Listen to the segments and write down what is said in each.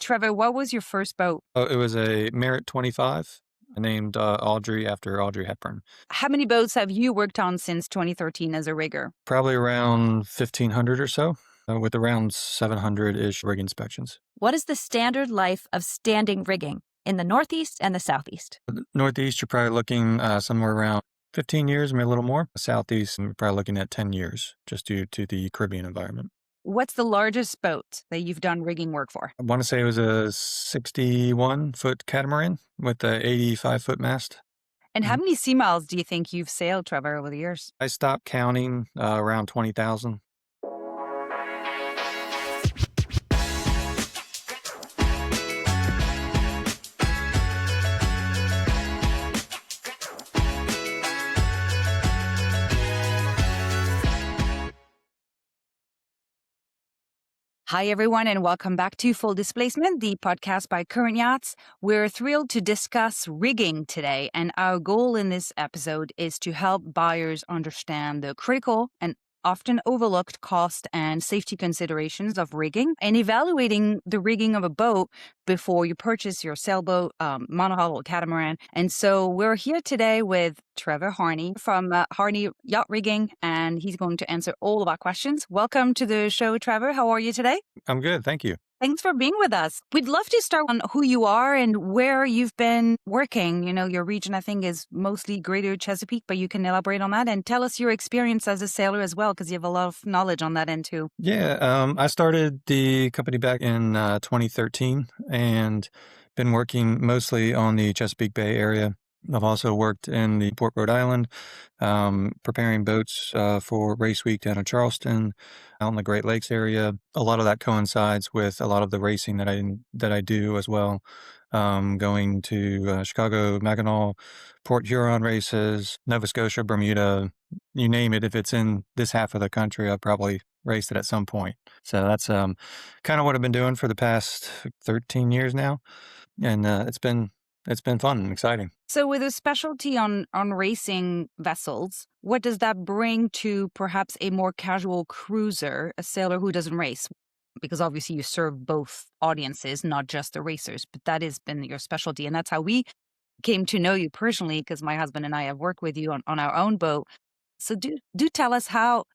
Trevor, what was your first boat? Oh, it was a Merit 25 named Audrey after Audrey Hepburn. How many boats have you worked on since 2013 as a rigger? Probably around 1,500 or so, with around 700-ish rig inspections. What is the standard life of standing rigging in the Northeast and the Southeast? Northeast, you're probably looking somewhere around 15 years, maybe a little more. Southeast, you're probably looking at 10 years, just due to the Caribbean environment. What's the largest boat that you've done rigging work for? I want to say it was a 61-foot catamaran with a 85-foot mast. And how Mhm. many sea miles do you think you've sailed, Trevor, over the years? I stopped counting around 20,000. Hi, everyone, and welcome back to Full Displacement, the podcast by Current Yachts. We're thrilled to discuss rigging today, and our goal in this episode is to help buyers understand the critical and often overlooked cost and safety considerations of rigging and evaluating the rigging of a boat before you purchase your sailboat, monohull, or catamaran. And so we're here today with Trevor Harney from Harney Yacht Rigging, and he's going to answer all of our questions. Welcome to the show, Trevor. How are you today? I'm good, thank you. Thanks for being with us. We'd love to start on who you are and where you've been working. You know, your region, I think, is mostly Greater Chesapeake, but you can elaborate on that and tell us your experience as a sailor as well, because you have a lot of knowledge on that end too. Yeah, I started the company back in 2013 and been working mostly on the Chesapeake Bay area. I've also worked in the Port Rhode Island, preparing boats for Race Week down in Charleston, out in the Great Lakes area. A lot of that coincides with a lot of the racing that I do as well. Going to Chicago, Mackinac, Port Huron races, Nova Scotia, Bermuda, you name it. If it's in this half of the country, I've probably raced it at some point. So that's kind of what I've been doing for the past 13 years now, and it's been fun and exciting. So with a specialty on racing vessels, what does that bring to perhaps a more casual cruiser, a sailor who doesn't race? Because obviously you serve both audiences, not just the racers, but that has been your specialty. And that's how we came to know you personally, because my husband and I have worked with you on our own boat. So do tell us how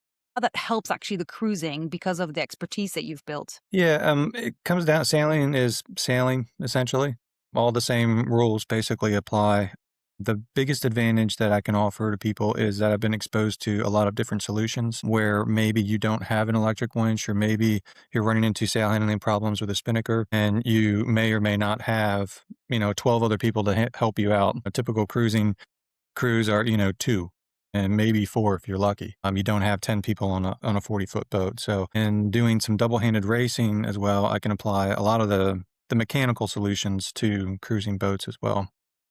that helps actually the cruising because of the expertise that you've built. Yeah, it comes down, sailing is sailing essentially. All the same rules basically apply. The biggest advantage that I can offer to people is that I've been exposed to a lot of different solutions where maybe you don't have an electric winch, or maybe you're running into sail handling problems with a spinnaker, and you may or may not have, 12 other people to help you out. A typical cruising crews are, two and maybe four if you're lucky. You don't have 10 people on a 40-foot boat. So in doing some double-handed racing as well, I can apply a lot of the mechanical solutions to cruising boats as well.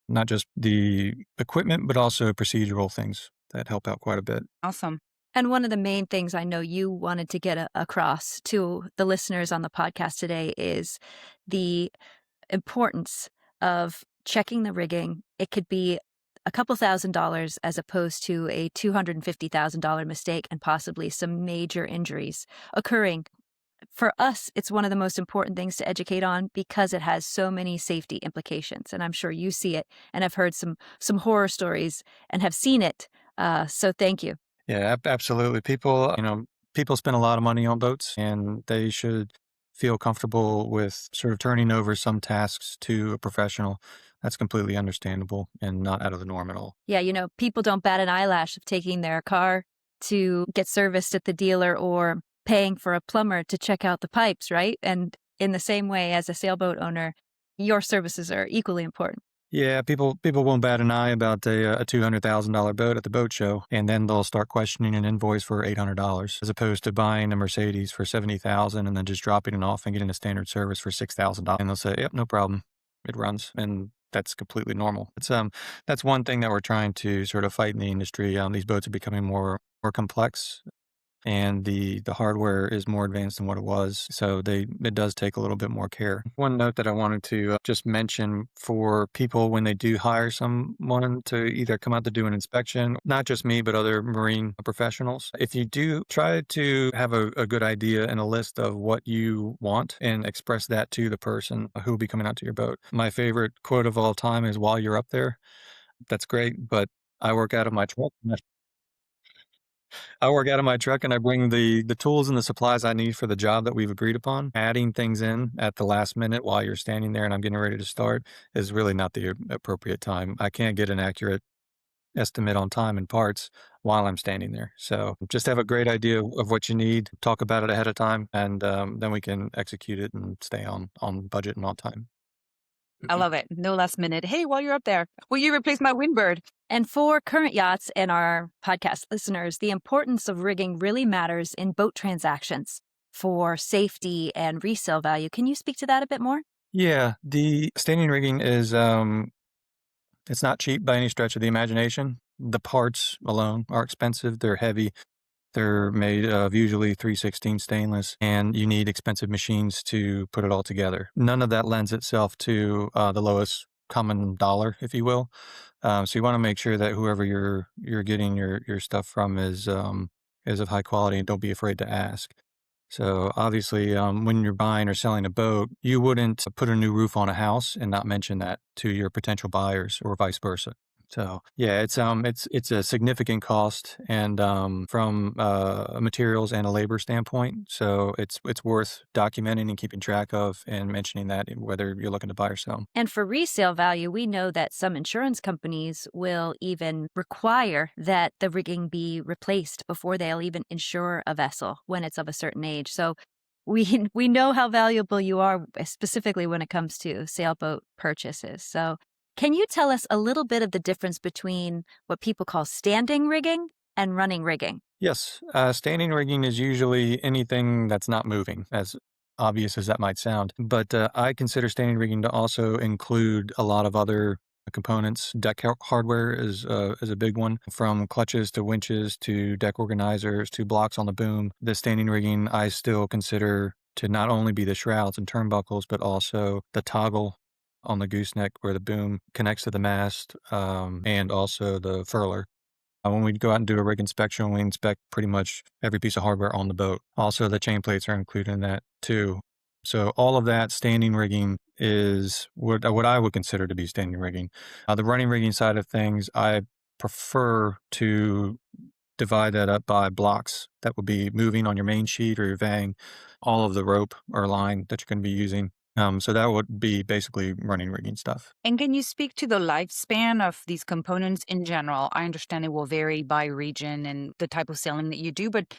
Not just the equipment, but also procedural things that help out quite a bit. Awesome. And one of the main things I know you wanted to get across to the listeners on the podcast today is the importance of checking the rigging. It could be a couple $1,000s as opposed to a $250,000 mistake and possibly some major injuries occurring. For us, it's one of the most important things to educate on because it has so many safety implications. And I'm sure you see it and have heard some horror stories and have seen it. So thank you. Yeah, absolutely. People spend a lot of money on boats, and they should feel comfortable with sort of turning over some tasks to a professional. That's completely understandable and not out of the norm at all. Yeah, people don't bat an eyelash of taking their car to get serviced at the dealer or paying for a plumber to check out the pipes, right? And in the same way, as a sailboat owner, your services are equally important. Yeah, people won't bat an eye about a $200,000 boat at the boat show, and then they'll start questioning an invoice for $800, as opposed to buying a Mercedes for $70,000 and then just dropping it off and getting a standard service for $6,000. And they'll say, "Yep, no problem, it runs," and that's completely normal. That's one thing that we're trying to sort of fight in the industry. These boats are becoming more complex. and the hardware is more advanced than what it was. So it does take a little bit more care. One note that I wanted to just mention for people when they do hire someone to either come out to do an inspection, not just me, but other marine professionals, if you do try to have a good idea and a list of what you want and express that to the person who will be coming out to your boat. My favorite quote of all time is, while you're up there, that's great, but I work out of my truck. I work out of my truck and I bring the tools and the supplies I need for the job that we've agreed upon. Adding things in at the last minute while you're standing there and I'm getting ready to start is really not the appropriate time. I can't get an accurate estimate on time and parts while I'm standing there. So just have a great idea of what you need, talk about it ahead of time, and then we can execute it and stay on budget and on time. I love it. No last minute. Hey, while you're up there, will you replace my windbird? And for Current Yachts and our podcast listeners, the importance of rigging really matters in boat transactions for safety and resale value. Can you speak to that a bit more? Yeah, the standing rigging is it's not cheap by any stretch of the imagination. The parts alone are expensive. They're heavy. They're made of usually 316 stainless, and you need expensive machines to put it all together. None of that lends itself to the lowest common dollar, if you will. So you want to make sure that whoever you're getting your stuff from is of high quality, and don't be afraid to ask. So obviously, when you're buying or selling a boat, you wouldn't put a new roof on a house and not mention that to your potential buyers, or vice versa. So yeah, it's a significant cost, and from a materials and a labor standpoint. So it's worth documenting and keeping track of, and mentioning that whether you're looking to buy or sell. And for resale value, we know that some insurance companies will even require that the rigging be replaced before they'll even insure a vessel when it's of a certain age. So we know how valuable you are, specifically when it comes to sailboat purchases. So can you tell us a little bit of the difference between what people call standing rigging and running rigging? Yes, standing rigging is usually anything that's not moving, as obvious as that might sound. But I consider standing rigging to also include a lot of other components. Hardware is a big one, from clutches to winches to deck organizers to blocks on the boom. The standing rigging I still consider to not only be the shrouds and turnbuckles, but also the toggle on the gooseneck where the boom connects to the mast, and also the furler. When we go out and do a rig inspection, we inspect pretty much every piece of hardware on the boat. Also, the chain plates are included in that too. So all of that standing rigging is what I would consider to be standing rigging. The running rigging side of things, I prefer to divide that up by blocks that would be moving on your main sheet or your vang, all of the rope or line that you're going to be using. So that would be basically running rigging stuff. And can you speak to the lifespan of these components in general? I understand it will vary by region and the type of sailing that you do, but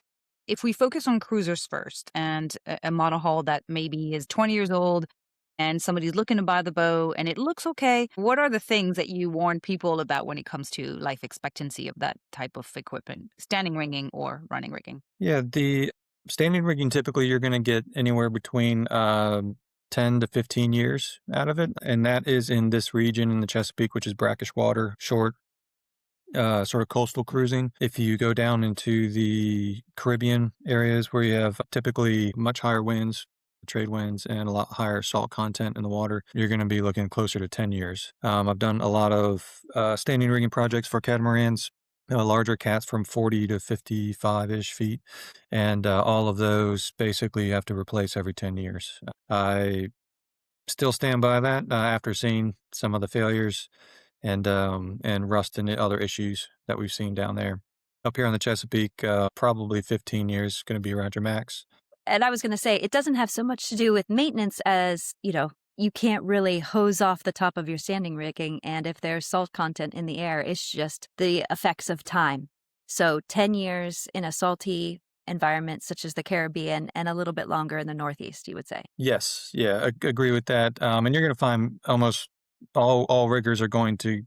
if we focus on cruisers first, and a monohull that maybe is 20 years old and somebody's looking to buy the boat and it looks okay, what are the things that you warn people about when it comes to life expectancy of that type of equipment, standing rigging or running rigging? Yeah, the standing rigging, typically you're going to get anywhere between 10 to 15 years out of it. And that is in this region in the Chesapeake, which is brackish water, short, sort of coastal cruising. If you go down into the Caribbean areas where you have typically much higher winds, trade winds, and a lot higher salt content in the water, you're going to be looking closer to 10 years. I've done a lot of standing rigging projects for catamarans, larger cats from 40 to 55-ish feet. And all of those basically you have to replace every 10 years. I still stand by that after seeing some of the failures and rust and the other issues that we've seen down there. Up here on the Chesapeake, probably 15 years is going to be around your max. And I was going to say, it doesn't have so much to do with maintenance as, you can't really hose off the top of your standing rigging. And if there's salt content in the air, it's just the effects of time. So 10 years in a salty environment such as the Caribbean, and a little bit longer in the Northeast, you would say. Yes, yeah, agree with that. And you're going to find almost all riggers are going to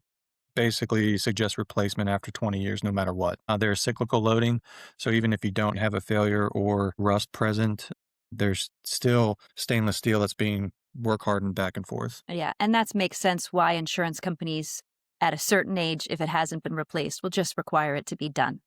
basically suggest replacement after 20 years, no matter what. There's cyclical loading. So even if you don't have a failure or rust present, there's still stainless steel that's being work hardened back and forth. Yeah, and that makes sense why insurance companies at a certain age, if it hasn't been replaced, will just require it to be done.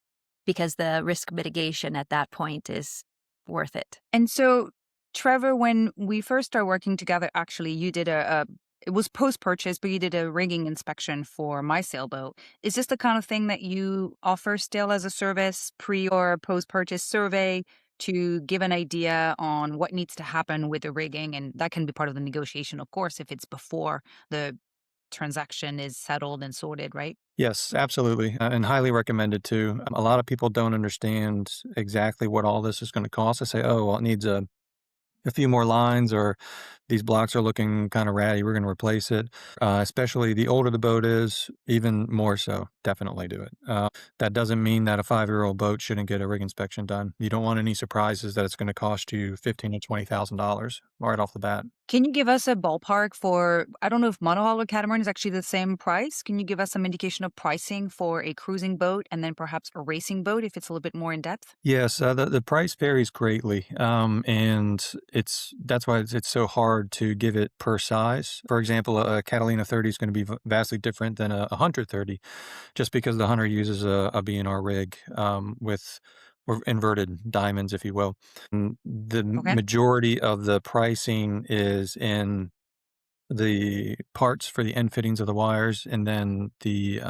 because the risk mitigation at that point is worth it. And so, Trevor, when we first started working together, actually, you did it was post-purchase, but you did a rigging inspection for my sailboat. Is this the kind of thing that you offer still as a service, pre or post-purchase survey to give an idea on what needs to happen with the rigging? And that can be part of the negotiation, of course, if it's before the transaction is settled and sorted, right? Yes, absolutely, and highly recommended too. A lot of people don't understand exactly what all this is going to cost. They say, "Oh, well, it needs a few more lines," or "These blocks are looking kind of ratty. We're going to replace it." Especially the older the boat is, even more so. Definitely do it. That doesn't mean that a 5-year-old boat shouldn't get a rig inspection done. You don't want any surprises that it's going to cost you $15,000 to $20,000 right off the bat. Can you give us a ballpark for, I don't know if monohull or catamaran is actually the same price. Can you give us some indication of pricing for a cruising boat and then perhaps a racing boat if it's a little bit more in depth? Yes, the price varies greatly, and that's why it's so hard to give it per size. For example, a Catalina 30 is going to be vastly different than a Hunter 30, just because the Hunter uses a B&R rig with or inverted diamonds, if you will. And the Okay. majority of the pricing is in the parts for the end fittings of the wires, and then the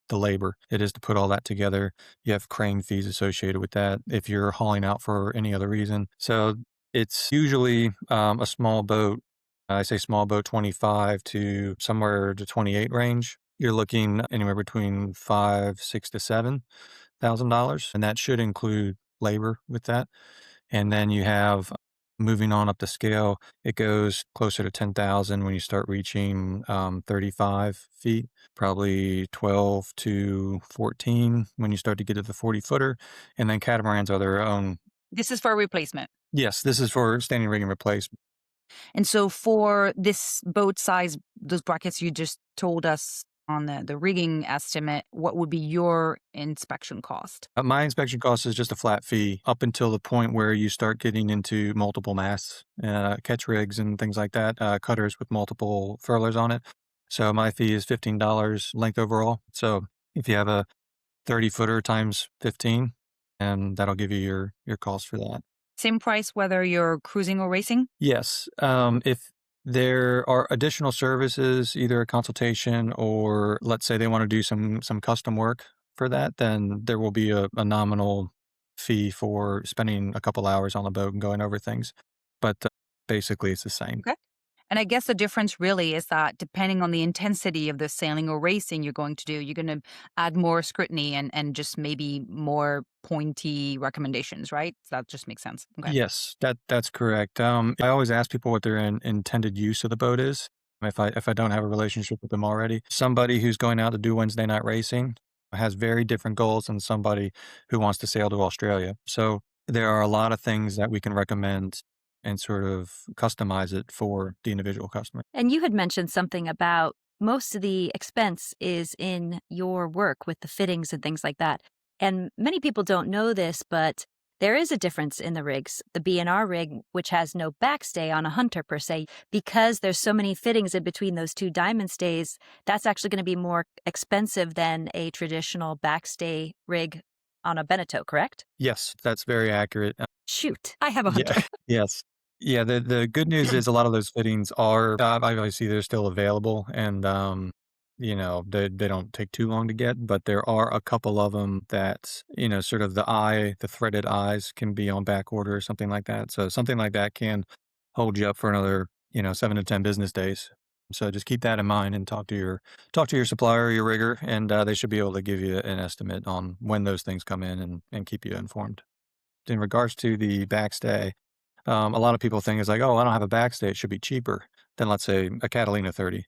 labor it is to put all that together. You have crane fees associated with that if you're hauling out for any other reason. So it's usually a small boat. I say small boat, 25 to somewhere to 28 range. You're looking anywhere between $5, $6 to $7,000, and that should include labor with that. And then you have moving on up the scale, it goes closer to 10,000 when you start reaching 35 feet, probably 12 to 14 when you start to get to the 40-footer. And then catamarans are their own. This is for a replacement. Yes, this is for standing rig and replace. And so for this boat size, those brackets you just told us on the rigging estimate, what would be your inspection cost? My inspection cost is just a flat fee up until the point where you start getting into multiple masts, catch rigs and things like that, cutters with multiple furlers on it. So my fee is $15 length overall. So if you have a 30-footer times 15, and that'll give you your cost for that. Same price whether you're cruising or racing? Yes. If there are additional services, either a consultation or let's say they want to do some custom work for that, then there will be a nominal fee for spending a couple hours on the boat and going over things. But basically, it's the same. Okay. And I guess the difference really is that depending on the intensity of the sailing or racing you're going to do, you're going to add more scrutiny and just maybe more pointy recommendations, right? That just makes sense. Okay. Yes, that's correct. I always ask people what their intended use of the boat is. If I don't have a relationship with them already, somebody who's going out to do Wednesday night racing has very different goals than somebody who wants to sail to Australia. So there are a lot of things that we can recommend and sort of customize it for the individual customer. And you had mentioned something about most of the expense is in your work with the fittings and things like that. And many people don't know this, but there is a difference in the rigs. The B&R rig, which has no backstay on a Hunter per se, because there's so many fittings in between those two diamond stays, that's actually going to be more expensive than a traditional backstay rig on a Beneteau, correct? Yes, that's very accurate. Shoot, I have a Hunter. Yeah. Yes. Yeah, the good news is a lot of those fittings are obviously they're still available, and they don't take too long to get, but there are a couple of them that sort of the threaded eyes can be on back order or something like that. So something like that can hold you up for another 7 to 10 business days. So just keep that in mind and talk to your supplier or your rigger, and they should be able to give you an estimate on when those things come in and keep you informed. In regards to the backstay, a lot of people think it's like, oh, I don't have a backstay, it should be cheaper than, let's say, a Catalina 30.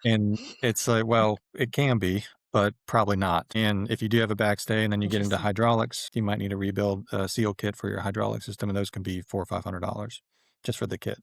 And it's like, well, it can be, but probably not. And if you do have a backstay and then you get into Interesting. hydraulics, you might need to rebuild a seal kit for your hydraulic system, and those can be $400 or $500 just for the kit.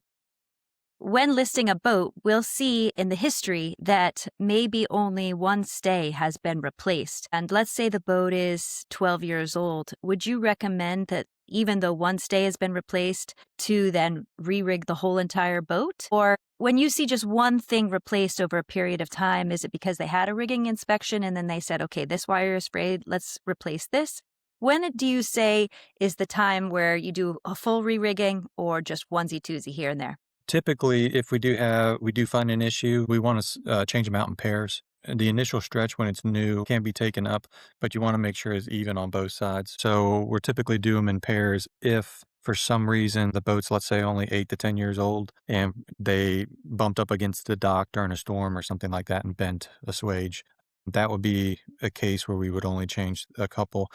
When listing a boat, we'll see in the history that maybe only one stay has been replaced. And let's say the boat is 12 years old. Would you recommend that even though one stay has been replaced, to then re-rig the whole entire boat? Or when you see just one thing replaced over a period of time, is it because they had a rigging inspection and then they said, okay, this wire is frayed, let's replace this? When do you say is the time where you do a full re-rigging or just onesie-twosie here and there? Typically, if we do find an issue, we want to change them out in pairs. And the initial stretch when it's new can be taken up, but you want to make sure it's even on both sides. So we're typically do them in pairs if for some reason the boat's, let's say, only 8 to 10 years old and they bumped up against the dock during a storm or something like that and bent a swage. That would be a case where we would only change a couple.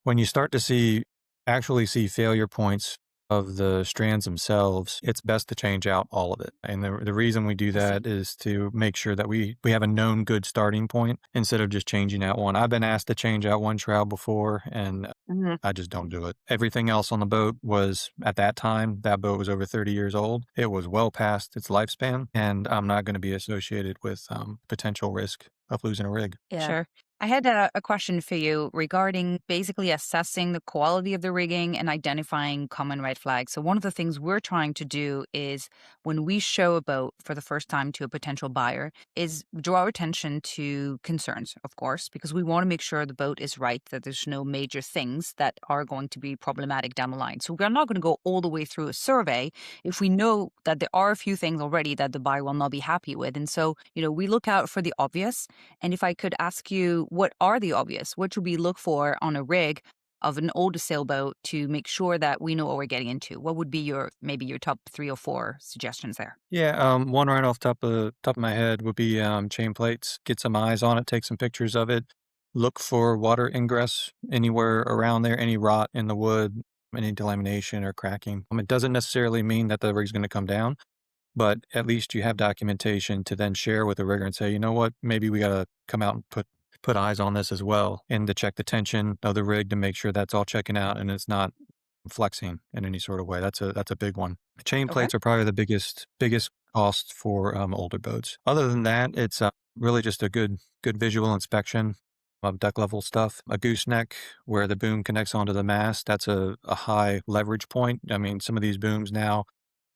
When you start to actually see failure points of the strands themselves, it's best to change out all of it. And the reason we do that is to make sure that we have a known good starting point instead of just changing out one. I've been asked to change out one shroud before, and I just don't do it. Everything else on the boat was, at that time, that boat was over 30 years old. It was well past its lifespan, and I'm not going to be associated with potential risk of losing a rig. Yeah. Sure. I had a question for you regarding basically assessing the quality of the rigging and identifying common red flags. So, one of the things we're trying to do is when we show a boat for the first time to a potential buyer, is draw attention to concerns, of course, because we want to make sure the boat is right, that there's no major things that are going to be problematic down the line. So, we're not going to go all the way through a survey if we know that there are a few things already that the buyer will not be happy with. And so, we look out for the obvious. And if I could ask you, what are the obvious? What should we look for on a rig of an older sailboat to make sure that we know what we're getting into? What would be maybe your top 3 or 4 suggestions there? Yeah, one right off top of my head would be chain plates. Get some eyes on it, take some pictures of it. Look for water ingress anywhere around there, any rot in the wood, any delamination or cracking. It doesn't necessarily mean that the rig's going to come down, but at least you have documentation to then share with the rigger and say, you know what, maybe we got to come out and put eyes on this as well, and to check the tension of the rig to make sure that's all checking out and it's not flexing in any sort of way. That's a big one. Chain Okay. plates are probably the biggest cost for older boats. Other than that, it's really just a good visual inspection of deck level stuff. A gooseneck where the boom connects onto the mast, that's a high leverage point. I mean, some of these booms now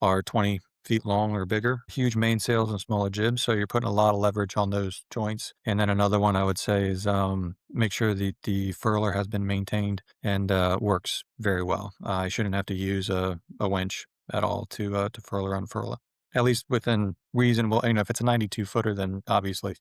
are 20 feet long or bigger, huge mainsails and smaller jibs. So you're putting a lot of leverage on those joints. And then another one I would say is make sure the furler has been maintained and works very well. I shouldn't have to use a winch at all to furler unfurl it. At least within reasonable, if it's a 92 footer, then obviously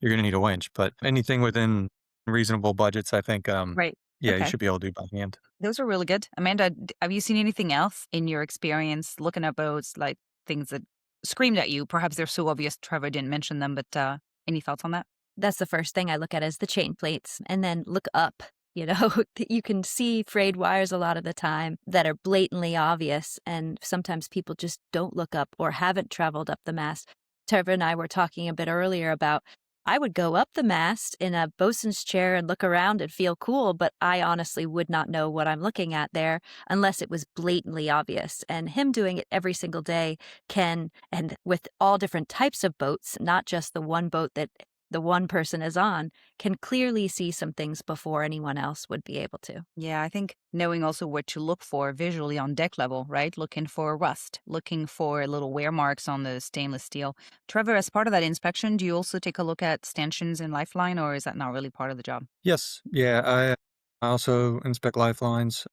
you're going to need a winch. But anything within reasonable budgets, I think, Right. yeah, you Okay. should be able to do by hand. Those are really good. Amanda, have you seen anything else in your experience looking at boats, like things that screamed at you? Perhaps they're so obvious Trevor didn't mention them, but any thoughts on that? That's the first thing I look at is the chain plates, and then look up. You can see frayed wires a lot of the time that are blatantly obvious, and sometimes people just don't look up or haven't traveled up the mast. Trevor and I were talking a bit earlier about I would go up the mast in a bosun's chair and look around and feel cool, but I honestly would not know what I'm looking at there unless it was blatantly obvious. And him doing it every single day and with all different types of boats, not just the one boat that the one person is on, can clearly see some things before anyone else would be able to. Yeah, I think knowing also what to look for visually on deck level, right? Looking for rust, looking for little wear marks on the stainless steel. Trevor, as part of that inspection, do you also take a look at stanchions and Lifeline, or is that not really part of the job? Yes. Yeah. I also inspect Lifelines.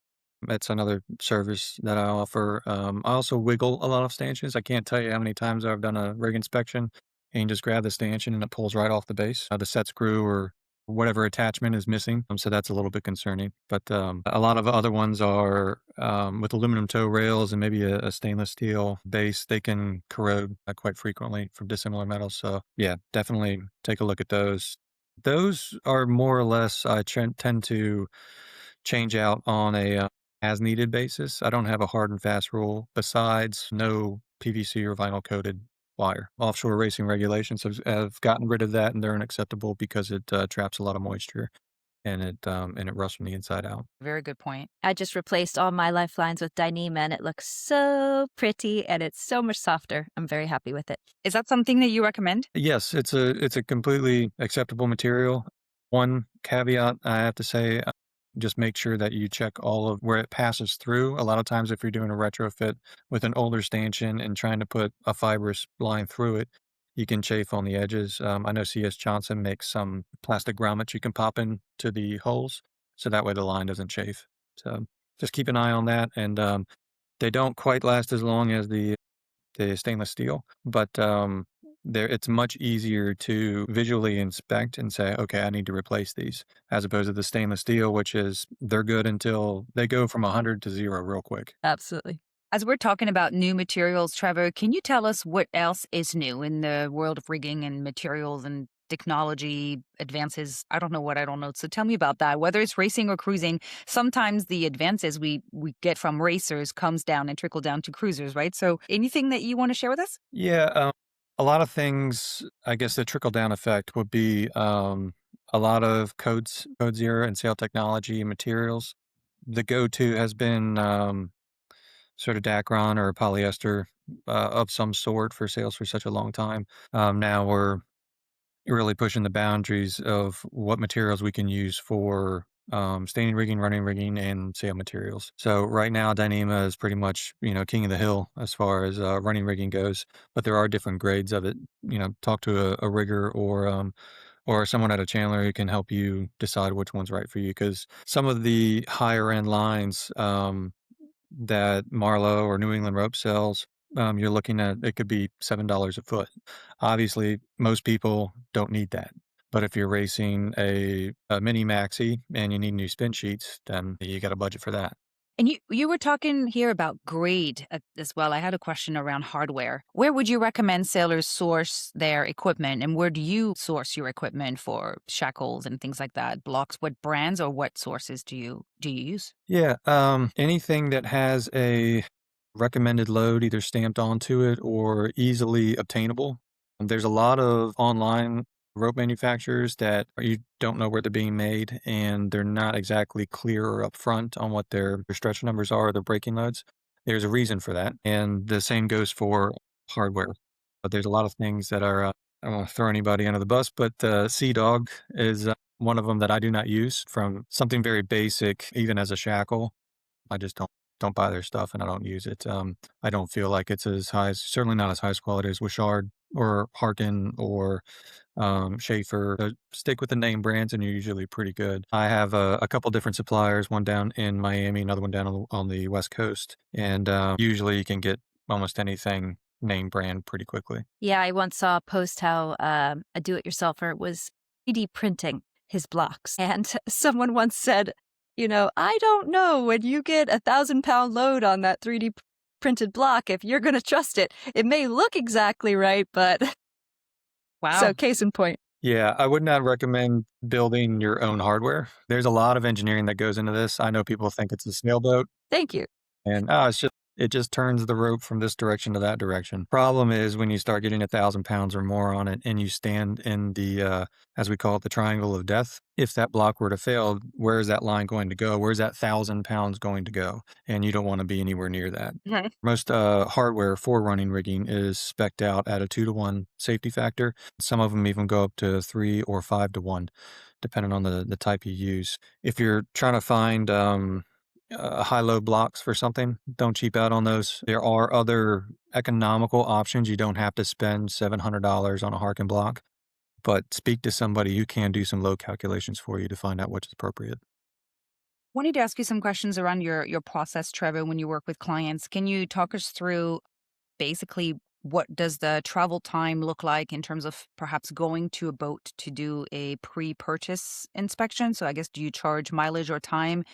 It's another service that I offer. I also wiggle a lot of stanchions. I can't tell you how many times I've done a rig inspection and just grab the stanchion and it pulls right off the base. The set screw or whatever attachment is missing. So that's a little bit concerning. But a lot of other ones are with aluminum toe rails and maybe a stainless steel base. They can corrode quite frequently from dissimilar metals. So yeah, definitely take a look at those. Those are more or less, I tend to change out on a as needed basis. I don't have a hard and fast rule besides no PVC or vinyl coated wire. Offshore racing regulations have gotten rid of that, and they're unacceptable because it traps a lot of moisture and it rusts from the inside out. Very good point. I just replaced all my Lifelines with Dyneema, and it looks so pretty and it's so much softer. I'm very happy with it. Is that something that you recommend? Yes, it's a completely acceptable material. One caveat I have to say, just make sure that you check all of where it passes through. A lot of times, if you're doing a retrofit with an older stanchion and trying to put a fibrous line through it, you can chafe on the edges. I know CS Johnson makes some plastic grommets you can pop into the holes, so that way the line doesn't chafe. So just keep an eye on that. And they don't quite last as long as the stainless steel, but it's much easier to visually inspect and say, okay, I need to replace these, as opposed to the stainless steel, which is they're good until they go from 100 to 0 real quick. Absolutely. As we're talking about new materials, Trevor, can you tell us what else is new in the world of rigging and materials and technology advances? I don't know what I don't know. So tell me about that. Whether it's racing or cruising, sometimes the advances we get from racers comes down and trickle down to cruisers, right? So anything that you want to share with us? Yeah, a lot of things, I guess the trickle down effect would be a lot of code zero and sail technology and materials. The go-to has been sort of Dacron or polyester of some sort for sales for such a long time. Now we're really pushing the boundaries of what materials we can use for standing rigging, running rigging, and sail materials. So right now, Dyneema is pretty much king of the hill as far as running rigging goes. But there are different grades of it. Talk to a rigger or someone at a chandler who can help you decide which one's right for you. Because some of the higher end lines that Marlowe or New England Rope sells, you're looking at it could be $7 a foot. Obviously, most people don't need that. But if you're racing a mini maxi and you need new spin sheets, then you got a budget for that. And you were talking here about grade as well. I had a question around hardware. Where would you recommend sailors source their equipment, and where do you source your equipment for shackles and things like that? Blocks, what brands or what sources do you use? Yeah, anything that has a recommended load either stamped onto it or easily obtainable. There's a lot of online rope manufacturers that you don't know where they're being made, and they're not exactly clear or upfront on what their stretch numbers are or their breaking loads. There's a reason for that, and the same goes for hardware. But there's a lot of things that are, I don't want to throw anybody under the bus, but Sea Dog is one of them that I do not use, from something very basic, even as a shackle. I just don't buy their stuff and I don't use it. I don't feel like it's as high as, certainly not as high as quality as Wishard or Harkin or Schaefer. Stick with the name brands and you're usually pretty good. I have a couple different suppliers, one down in Miami, another one down on the West Coast. And usually you can get almost anything name brand pretty quickly. Yeah, I once saw a post how a do-it-yourselfer was 3D printing his blocks. And someone once said, I don't know when you get 1,000-pound load on that 3D printed block if you're going to trust it. It may look exactly right, but Wow. so case in point. Yeah, I would not recommend building your own hardware. There's a lot of engineering that goes into this. I know people think it's a sailboat, Thank you. and it just turns the rope from this direction to that direction. Problem is when you start getting 1,000 pounds or more on it and you stand in the, as we call it, the triangle of death. If that block were to fail, where is that line going to go? Where's that 1,000 pounds going to go? And you don't want to be anywhere near that. Mhm. Most hardware for running rigging is spec'd out at a 2-to-1 safety factor. Some of them even go up to 3 or 5-to-1, depending on the type you use. If you're trying to find high-low blocks for something, don't cheap out on those. There are other economical options. You don't have to spend $700 on a Harkin block, but speak to somebody who can do some load calculations for you to find out which is appropriate. Wanted to ask you some questions around your process, Trevor, when you work with clients. Can you talk us through basically what does the travel time look like in terms of perhaps going to a boat to do a pre-purchase inspection? So I guess, do you charge mileage or time?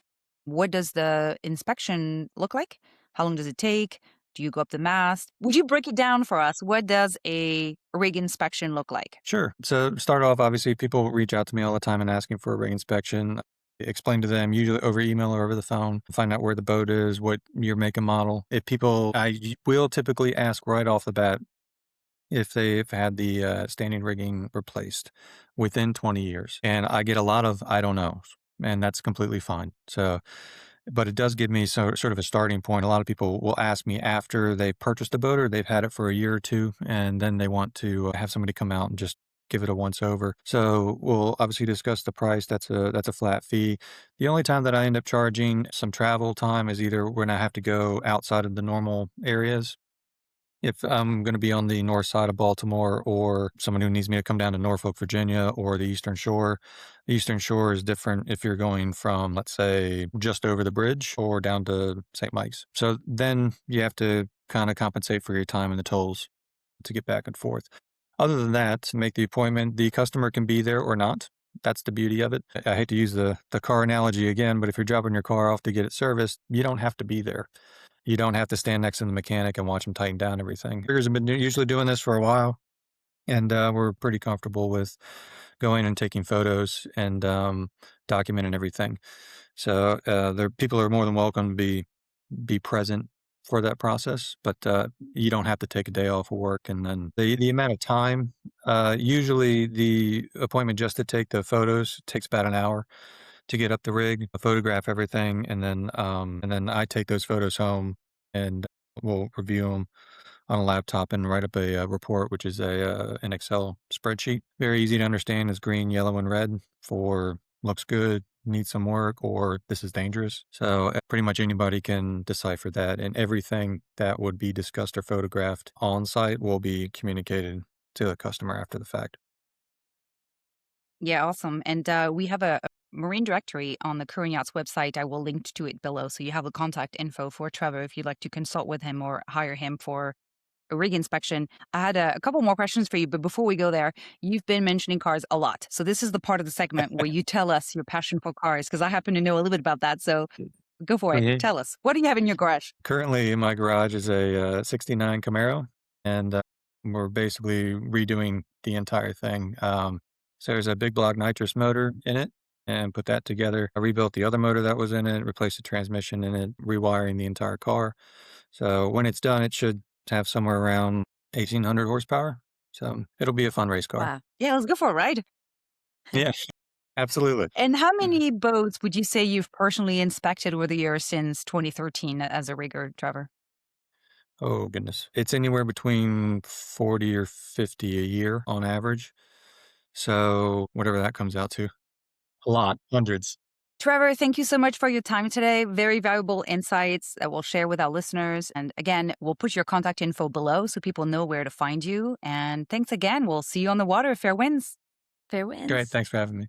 What does the inspection look like? How long does it take? Do you go up the mast? Would you break it down for us? What does a rig inspection look like? Sure. So start off, obviously, people reach out to me all the time and asking for a rig inspection. Explain to them, usually over email or over the phone, find out where the boat is, what your make and model. I will typically ask right off the bat if they've had the standing rigging replaced within 20 years. And I get a lot of I don't know, and that's completely fine. So, but it does give me sort of a starting point. A lot of people will ask me after they've purchased a boat or they've had it for a year or two, and then they want to have somebody come out and just give it a once over. So we'll obviously discuss the price. That's a flat fee. The only time that I end up charging some travel time is either when I have to go outside of the normal areas. If I'm going to be on the north side of Baltimore, or someone who needs me to come down to Norfolk, Virginia, or the Eastern Shore. The Eastern Shore is different if you're going from, let's say, just over the bridge or down to St. Mike's. So then you have to kind of compensate for your time and the tolls to get back and forth. Other than that, to make the appointment, the customer can be there or not. That's the beauty of it. I hate to use the car analogy again, but if you're dropping your car off to get it serviced, you don't have to be there. You don't have to stand next to the mechanic and watch them tighten down everything. Riggers have been usually doing this for a while, and we're pretty comfortable with going and taking photos and documenting everything. So people are more than welcome to be present for that process, but you don't have to take a day off of work. And then the amount of time, usually the appointment just to take the photos takes about an hour to get up the rig, photograph everything, and then I take those photos home and we'll review them on a laptop and write up a report, which is an Excel spreadsheet. Very easy to understand. Is green, yellow, and red for looks good, needs some work, or this is dangerous. So pretty much anybody can decipher that, and everything that would be discussed or photographed on site will be communicated to the customer after the fact. Yeah, awesome. And we have a marine directory on the Current Yachts website. I will link to it below. So you have the contact info for Trevor if you'd like to consult with him or hire him for a rig inspection. I had a couple more questions for you, but before we go there, you've been mentioning cars a lot. So this is the part of the segment where you tell us your passion for cars, because I happen to know a little bit about that. So go for it. Mhm. Tell us. What do you have in your garage? Currently, in my garage is a '69 Camaro, and we're basically redoing the entire thing. So there's a big block nitrous motor in it, and put that together. I rebuilt the other motor that was in it, replaced the transmission in it, rewiring the entire car. So when it's done, it should have somewhere around 1,800 horsepower. So it'll be a fun race car. Wow. Yeah, let's go for a ride. Yeah, absolutely. And how Yeah. many boats would you say you've personally inspected over the years since 2013 as a rigger, Trevor? Oh, goodness. It's anywhere between 40 or 50 a year on average. So whatever that comes out to. A lot, hundreds. Trevor, thank you so much for your time today. Very valuable insights that we'll share with our listeners. And again, we'll put your contact info below so people know where to find you. And thanks again. We'll see you on the water. Fair winds. Fair Great. winds. Thanks for having me.